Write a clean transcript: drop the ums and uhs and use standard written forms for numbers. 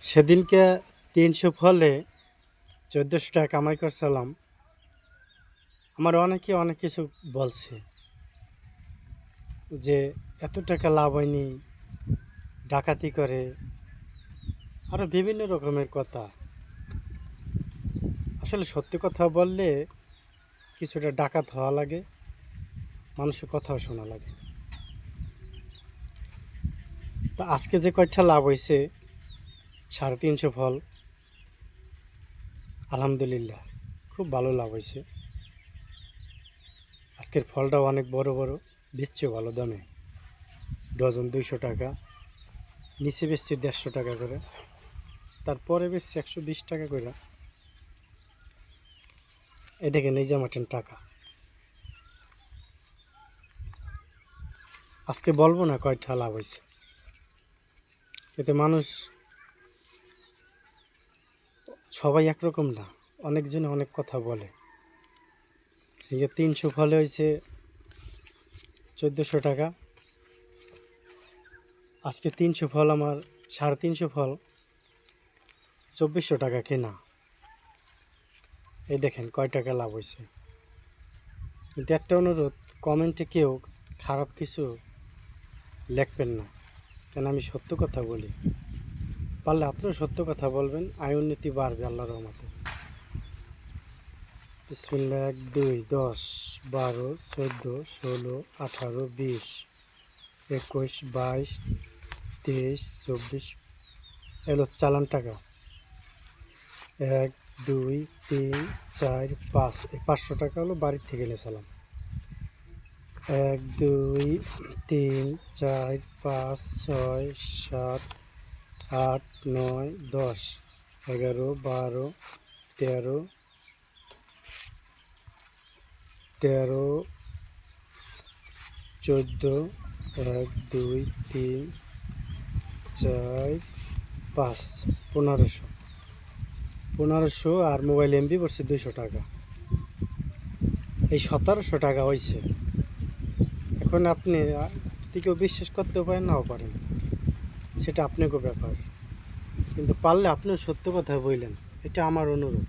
সেদিনকে ৩০০ ফলে ১৪০০ টাকা কামাই করছিলাম। আমার অনেকে অনেক কিছু বলছে যে এত টাকা লাভ হয়নি, ডাকাতি করে, আরও বিভিন্ন রকমের কথা। আসলে সত্যি কথা বললে কিছুটা ডাকাত হওয়া লাগে, মানুষের কথাও শোনা লাগে। তা আজকে যে কয়টা লাভ হয়েছে ৩৫০ ফল, আলহামদুলিল্লাহ খুব ভালো লাভ হয়েছে। আজকের ফলটাও অনেক বড় বড়, বেচছেও ভালো দামে, ডজন ২০০ টাকা, নিচে বেচছি ১৫০ টাকা করে, তারপরে বেচছি ১২০ টাকা করে। এই দেখেন এই যে মাটেন টাকা। আজকে বলবো না কয়টা লাভ হয়েছে, এতে মানুষ সবাই একরকম না, অনেকজনে অনেক কথা বলে। ঠিক আছে, ৩০০ ফলে হয়েছে ১৪০০ টাকা। আজকে ৩০০ ফল আমার ৩৫০ ফল ২৪০০ টাকা কেনা। এই দেখেন কয় টাকা লাভ হয়েছে। কিন্তু একটা অনুরোধ, কমেন্টে কেউ খারাপ কিছু লিখবেন না, কেন আমি সত্য কথা বলি। পারলে আপনিও সত্য কথা বলবেন, আয় উন্নতি বাড়বে আল্লাহর রহমতে। বিসমিল্লাহ। ১, ২, ১০, ১২, ১৪, ১৬, ১৮, ২০, ২১, ২২, ২৩, ২৪ এলো চালান টাকা। ১, ২, ৩, ৪, ৫, এই ৫০০ টাকা হলো বাড়ির থেকে নিয়েছিলাম। ১, ২, ৩, ৪, ৫, ৬, ৭, ৮, ৯, ১০, ১১, ১২, ১৩, ১৪, ১, ২, ৩, ৪, ৫, ১৫০০ আর মোবাইল এমবি পড়ছে ২০০ টাকা। এই ১৭০০ টাকা হয়েছে। এখন আপনি কেউ বিশ্বাস করতেও পারেন, নাও পারেন, সেটা আপনাকে ব্যাপার। কিন্তু পারলে আপনিও সত্য কথা বললেন, এটা আমার অনুরোধ।